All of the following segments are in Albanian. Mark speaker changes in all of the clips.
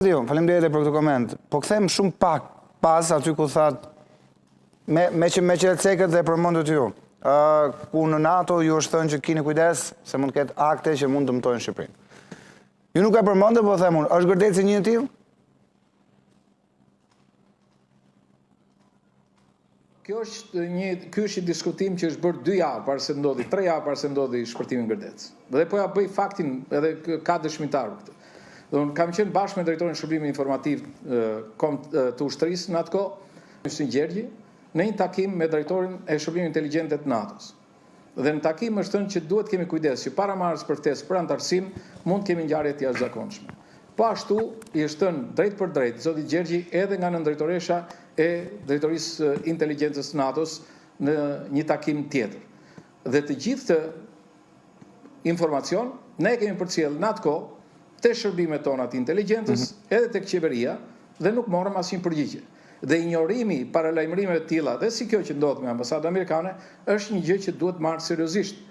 Speaker 1: Faleminderit për këtë koment. Po kthehem shumë pak pas aty ku thatë me që cekët dhe përmendët ju. Ku në NATO ju është thënë që keni kujdes se mund të ketë akte që mund të dëmtojnë Shqipërinë. Ju nuk e përmendë, po them unë, është gërdeci një tillë?
Speaker 2: Ky është një diskutim që është bërë 2 javë para se ndodhi, 3 javë para se ndodhi shpërtimi në Gërdec. Dhe po ja bëj faktin, edhe ka dëshmitar këtë. Kam qenë bashkë me drejtorin shërbimit informativ të ushtrisë në atë kohë, Mystin Gjergji, në një takim me drejtorin e shërbimit inteligjente të NATO-s. Dhe në takim është thënë që duhet kemi kujdes që para marrjes për ftesë për antarësim mund kemi ngjarje të jashtëzakonshme. Po ashtu i është thënë drejt për drejt zoti Gjergji edhe nga nëndrejtoresha e drejtorisë inteligjencës të NATO-s në një takim tjetër. Dhe të gjithë të informacion ne kemi përcjellë në atë kohë te shërbimet tona të inteligjencës, edhe tek qeveria, dhe nuk morëm asnjë përgjigje. Dhe injorimi paralajmërimeve të tilla, dhe si kjo që ndodh me ambasadën amerikane, është një gjë që duhet marrë seriozisht.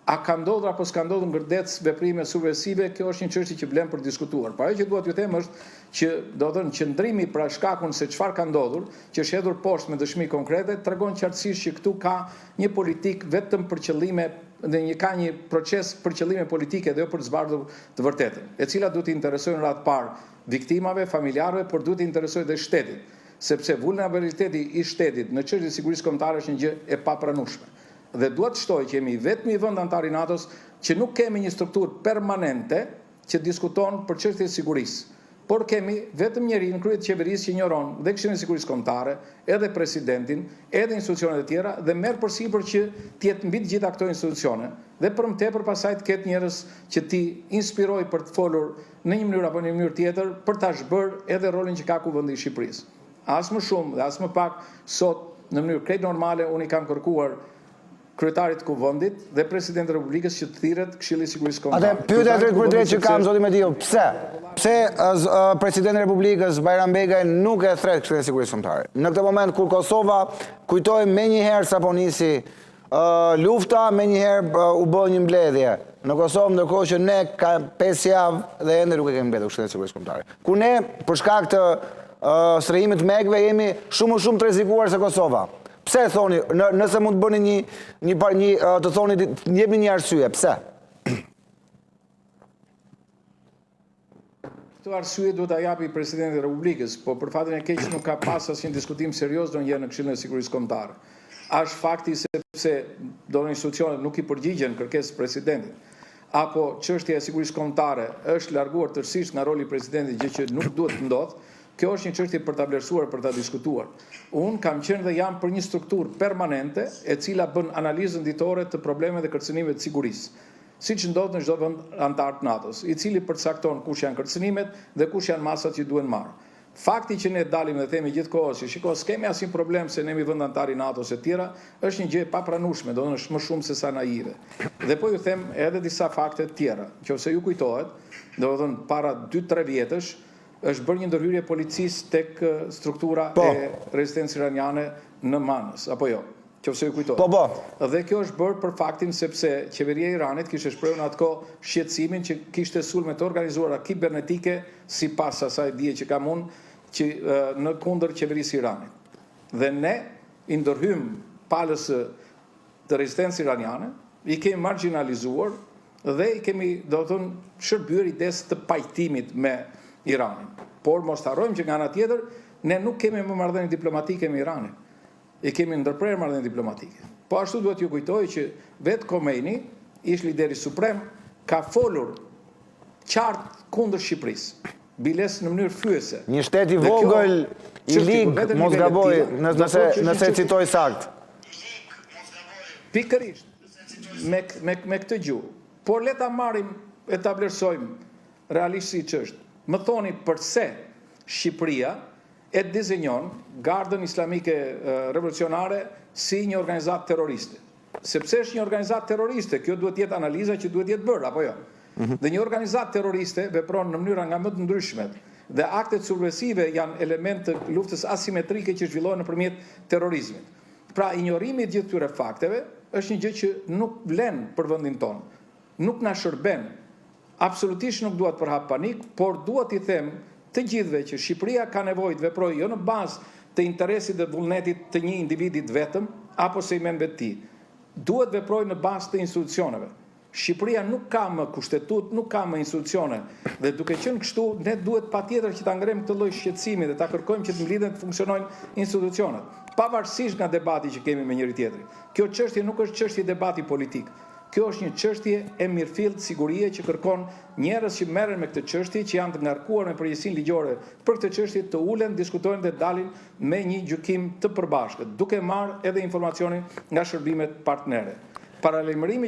Speaker 2: A ka ndodhur apo s'ka ndodhur në Gërdec veprime subversive, kjo është një çështje që vlen për diskutuar. Por ajo që dua t'ju them është që do të thënë qëndrimi pra shkakun se çfarë ka ndodhur, që është hedhur poshtë me dëshmi konkrete, tregon qartësisht që këtu ka një politikë vetëm për qëllime dhe ka një proces për qëllime politike dhe jo për të zbardhur të vërtetën, e cila duhet të interesojë në radhë parë viktimave, familjarëve, por duhet të interesojë dhe shtetit, sepse vulnerabiliteti i shtetit në çështje sigurisë kombëtare është një gjë e papranueshme. Dhe duhet të shtoj që jemi vetëm i vend antar i NATO-s që nuk kemi një strukturë permanente që diskuton për çështje sigurisë, por kemi vetëm njëri në krye të qeverisë që injoron dhe Këshillin e Sigurisë Kombëtare, edhe presidentin, edhe institucionet e tjera dhe merr përsipër që të jetë mbi të gjitha këto institucione dhe për më tepër pasaj të ketë njerëz që ti inspiroj për të folur në një mënyrë apo në një mënyrë tjetër për ta zhbërë edhe rolin që ka Kuvendi i Shqipërisë. As më shumë dhe as më pak sot në mënyrë krejt normale unë i kam kërkuar kryetarit Kuvendit dhe presidentit e Republikës që të thirret Këshilli i Sigurisë Kombëtare.
Speaker 1: Atë pyetja drejt për drejt që kam zoti Mediu, pse? Pse presidenti i Republikës Bajram Begaj nuk e thret Këshillin e Sigurisë Kombëtare? Në këtë moment kur Kosova kujtoi menjëherë sapo nisi lufta, menjëherë u bë një mbledhje në Kosovë, ndërkohë që ne ka 5 javë dhe ende nuk e kemi mbledhur Këshillin e Sigurisë Kombëtare. Ku ne për shkak të strehimit të mekëve jemi shumë të rrezikuar se Kosova. Pse thoni, nëse mund të bëni të thoni, jepni një arsye, pse?
Speaker 2: Këtë arsye duhet ta japi presidenti i Republikës, po për fatin e keq nuk ka pas asnjë diskutim serioz ndonjëherë në Këshillin e Sigurisë Kombëtare. Është fakti sepse institucionet nuk i përgjigjen kërkesës së presidentit, apo çështja e sigurisë kombëtare është larguar tërësisht nga roli i presidentit, gjë që nuk duhet të ndodhë. Kjo është një çështje për ta vlerësuar, për ta diskutuar. Unë kam qenë dhe jam për një strukturë permanente e cila bën analizën ditore të problemeve dhe kërcënimeve të sigurisë, siç ndodh në çdo vend antar të NATO-s, i cili përcakton kush janë kërcënimet dhe kush janë masat që duhen marrë. Fakti që ne dalim dhe themi gjithkohës që shiko, s'kemi asnjë problem se ne jemi vend antar i NATO-s e tjera, është një gjë e papranueshme, do të thënë është më shumë se sa naive. Dhe po ju them edhe disa fakte të tjera. Nëse ju kujtohet, do të thënë para 2-3 vjetësh është bërë një ndërhyrje policisë tek struktura e rezistencës iraniane në Manës, apo jo? Nëse ju kujtohet. Dhe kjo është bërë për faktin sepse qeveria e Iranit kishte shprehur në atë kohë shqetësimin që kishte sulme të organizuara kibernetike sipas asaj dije që kam unë që në kundër qeverisë Iranit. Dhe ne i ndërhym palës të rezistencës iraniane, i kemi marginalizuar dhe i kemi, do të thonë, shërbyer idesë të pajtimit me Iranin. Por mos harrojmë që nga ana tjetër ne nuk kemi më marrëdhënie diplomatike me Iranin. I kemi ndërprerë marrëdhënie diplomatike. Po ashtu duhet ju kujtoj që vetë Khomeini, ish lideri suprem, ka folur qartë kundër Shqipërisë. Biles në mënyrë fyese.
Speaker 1: Një shtet i vogël i ligë, mos gaboj, nëse citoj sakt.
Speaker 2: Pikërisht, me këtë gjuhë. Por le ta marrim e ta vlerësojmë realisht si ç'është. Më thoni përse Shqipëria e dizenjon Gardën Islamike Revolucionare si një organizatë terroriste. Sepse është një organizatë terroriste, kjo duhet jetë analiza që duhet jetë bërë, apo jo? Dhe një organizatë terroriste vepron në mënyra nga më të ndryshmet dhe aktet subversive janë element të luftës asimetrike që zhvillohen nëpërmjet terrorizmit. Pra, injorimi i gjithë këtyre fakteve është një gjë që nuk vlen për vendin tonë, nuk na shërben. Absolutisht nuk duhet përhap panik, por duhet i them të gjithëve që Shqipëria ka nevojë të veprojë jo në bazë të interesit dhe vullnetit të një individit vetëm apo se i membeti. Duhet veprojë në bazë të institucioneve. Shqipëria nuk ka më kushtetut, nuk ka më institucione dhe duke qenë kështu, ne duhet patjetër që ta ngrem këtë lloj shqetësimi dhe ta kërkojmë që të mblidhen të funksionojnë institucionet, pavarësisht nga debati që kemi me njëri tjetrin. Kjo çështje nuk është çështje debati politik. Kjo është një çështje e mirëfillt sigurie që kërkon njerëz që merren me këtë çështje, që janë të ngarkuar me përgjegjësinë ligjore për këtë çështje, të ulen, diskutojnë dhe dalin me një gjykim të përbashkët, duke marrë edhe informacionin nga shërbimet partnere. Paralajmërimi